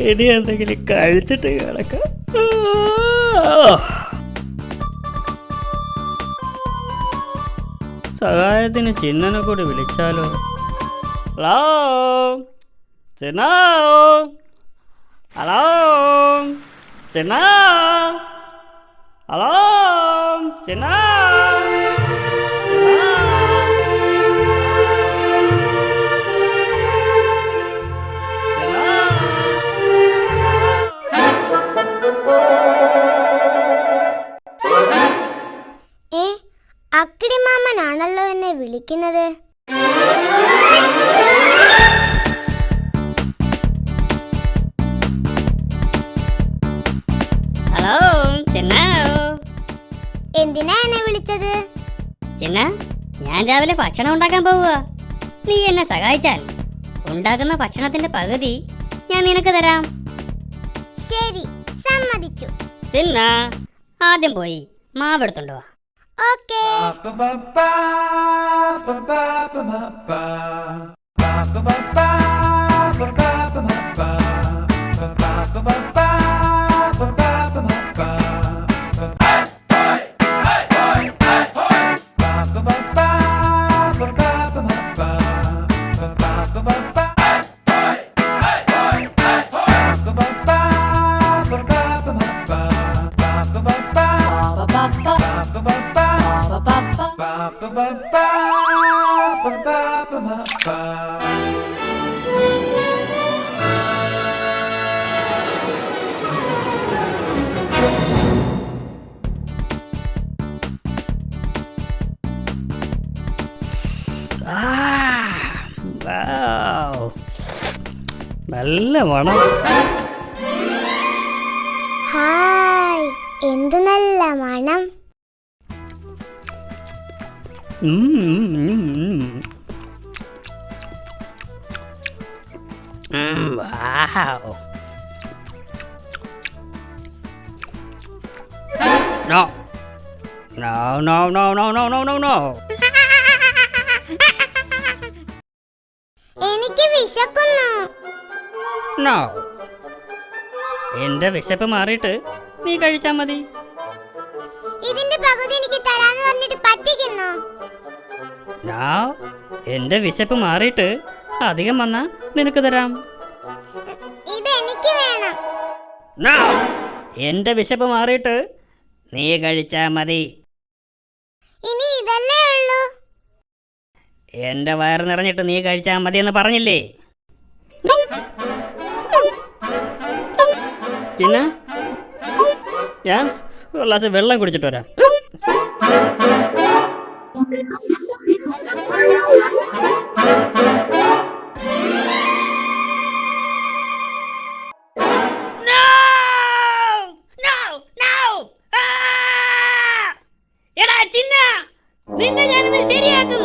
ഇനി എന്തെങ്കിലും കഴിച്ചിട്ട് കിടക്കാം. സഹായത്തിന് ചിന്നനെ കൂടി വിളിച്ചാലോ? ഹലോ ചിന്ന, ഹലോ ചിന്ന, ഹലോ ചിന്ന. അക്കിടി മാമനാണല്ലോ എന്നെ വിളിക്കുന്നത്. ഹലോ ചിന്ന. എന്തിനാ എന്നെ വിളിച്ചത്? ചിന്ന, ഞാൻ രാവിലെ ഭക്ഷണം ഉണ്ടാക്കാൻ പോവുക. നീ എന്നെ സഹായിച്ചാൽ ഉണ്ടാക്കുന്ന ഭക്ഷണത്തിന്റെ പകുതി ഞാൻ നിനക്ക് തരാം. ശരി, സമ്മതിച്ചു. ചിന്ന, ആദ്യം പോയി മാവെടുത്തുണ്ടോ? ഓക്കേ. നല്ല മണം. ഹായ്, എന്ത് നല്ല മണം. No. No, no, no, no, no, no, no, no. എനിക്ക് വിശക്കുന്നു. No. എന്റെ വിശപ്പ് മാറിയിട്ട് നീ കഴിച്ചാ മതി. ഇതിന്റെ പകുതി എനിക്ക് തരാന്ന് പറഞ്ഞിട്ട് പറ്റിക്കുന്നു. No. എന്റെ വിശപ്പ് മാറിയിട്ട് അധികം വന്നാ നിനക്ക് തരാം. ഇതെനിക്ക് വേണം. No. എന്റെ വിശപ്പ് മാറിയിട്ട് നീ കഴിച്ചാ മതി. ഇനി ഇതല്ലേ ഉള്ളൂ. എന്റെ വയറ് നിറഞ്ഞിട്ട് നീ കഴിച്ചാ മതി എന്ന് പറഞ്ഞില്ലേ? ചിന്ന, ഞാൻ ഒരു ഗ്ലാസ് വെള്ളം കുടിച്ചിട്ട് വരാം. എടാ ചിന്ന, നിന്നെ ഞാനിന്ന് ശരിയാക്കും.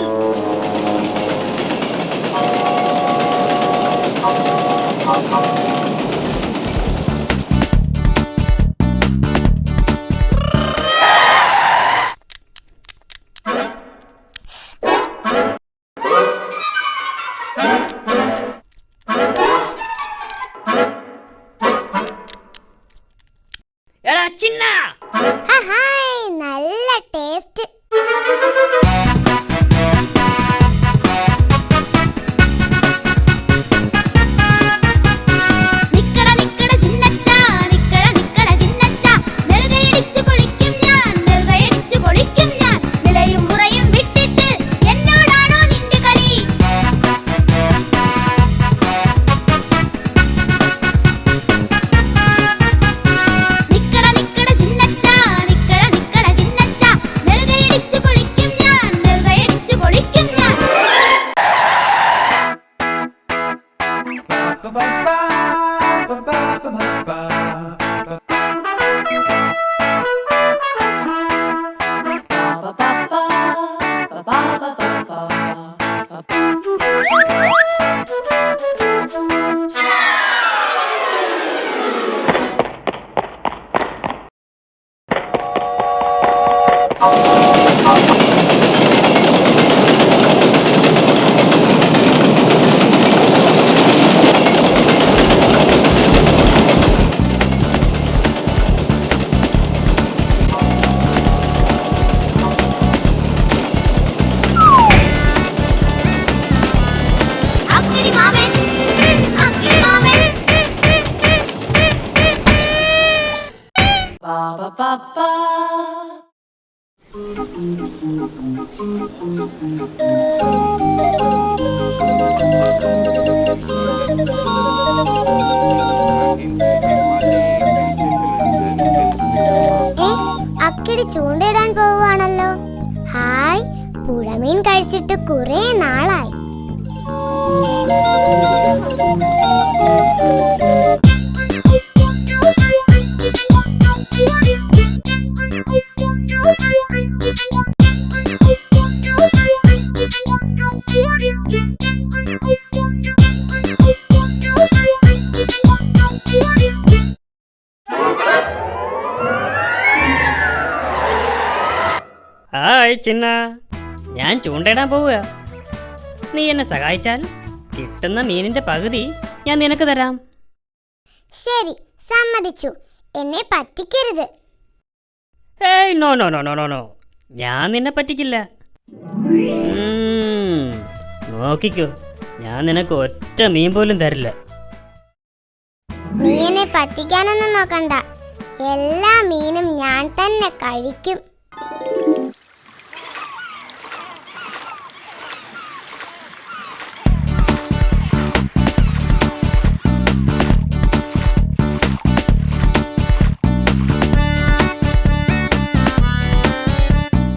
എടാ ചിന്ന, ഹായ്, നല്ല ടേസ്റ്റ്. അക്കിടി മാമൻ, അക്കിടി മാമൻ. അക്കിടി ചൂണ്ടയിടാൻ പോവുകയാണല്ലോ. ഹായ്, പുഴമീൻ കഴിച്ചിട്ട് കുറെ നാളായി. ഹായ് ചിന്ന, ഞാൻ ചൂണ്ടയിടാൻ പോവുക. നീ എന്നെ സഹായിച്ചാൽ കിട്ടുന്ന മീനിന്റെ പകുതി ഞാൻ നിനക്ക് തരാം. ശരി, സമ്മതിച്ചു. എന്നെ പറ്റിക്കരുത്. ഏയ് no no no no no no, ഞാൻ നിന്നെ പറ്റിക്കില്ല. നോക്കിക്കോ, ഞാൻ നിനക്ക് ഒറ്റ മീൻ പോലും തരില്ല. നീ എന്നെ പറ്റിക്കാനൊന്നും നോക്കണ്ട. എല്ലാ മീനും ഞാൻ തന്നെ കഴിക്കും.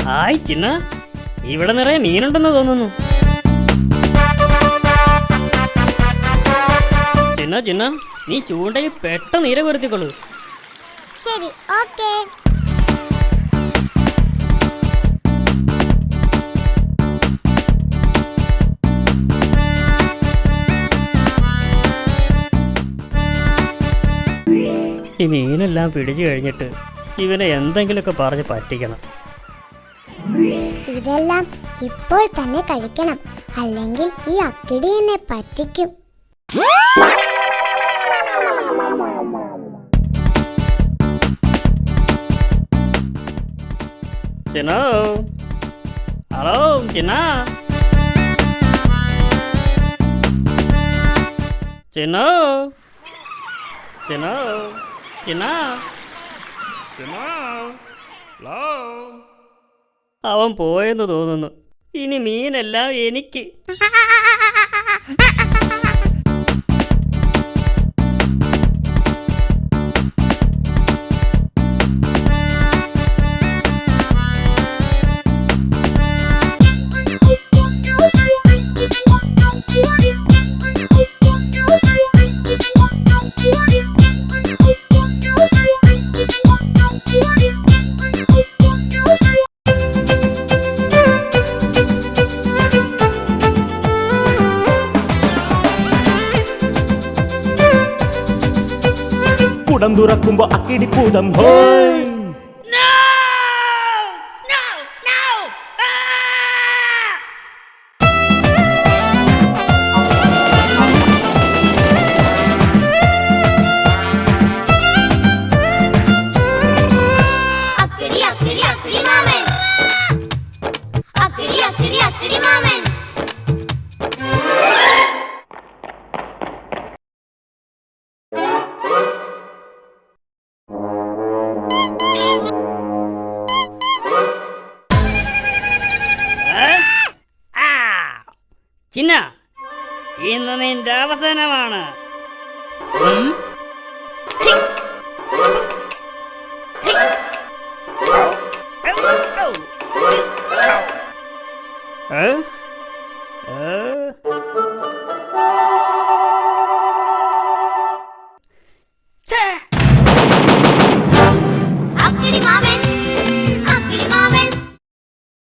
ഹായ് ചിന്ന, ഇവിടെ നിറയെ മീനുണ്ടെന്ന് തോന്നുന്നു. ചിന്ന ചിന്ന, നീ ചൂണ്ടയിൽ പെട്ടെന്ന് ഇര കൊരുത്തിക്കൊള്ളൂ. ശരി, ഓക്കേ. ഈ മീനെല്ലാം പിടിച്ചു കഴിഞ്ഞിട്ട് ഇവനെ എന്തെങ്കിലുമൊക്കെ പറഞ്ഞ് പറ്റിക്കണം. ഇതെല്ലാം ഇപ്പോൾ തന്നെ കഴിക്കണം, അല്ലെങ്കിൽ ഈ അക്കിടി എന്നെ പറ്റിക്കും. ചിന്നോ, ഹലോ ചിന്ന, ചിന്നോ, ചിന്നോ, ചിന്ന, ചിന്നോ, ഹലോ. അവൻ പോയെന്ന് തോന്നുന്നു. ഇനി മീനെല്ലാം എനിക്ക്. കുടം തുറക്കുമ്പോ അക്കിടിപ്പൂതം ഹോയ്. അക്കിടി അക്കിടി അക്കിടി മാമൻ, അക്കിടി അക്കിടി അക്കിടി മാമൻ. ചിന്ന, ഇന്ന് നിന്റെ അവസാനമാണ്.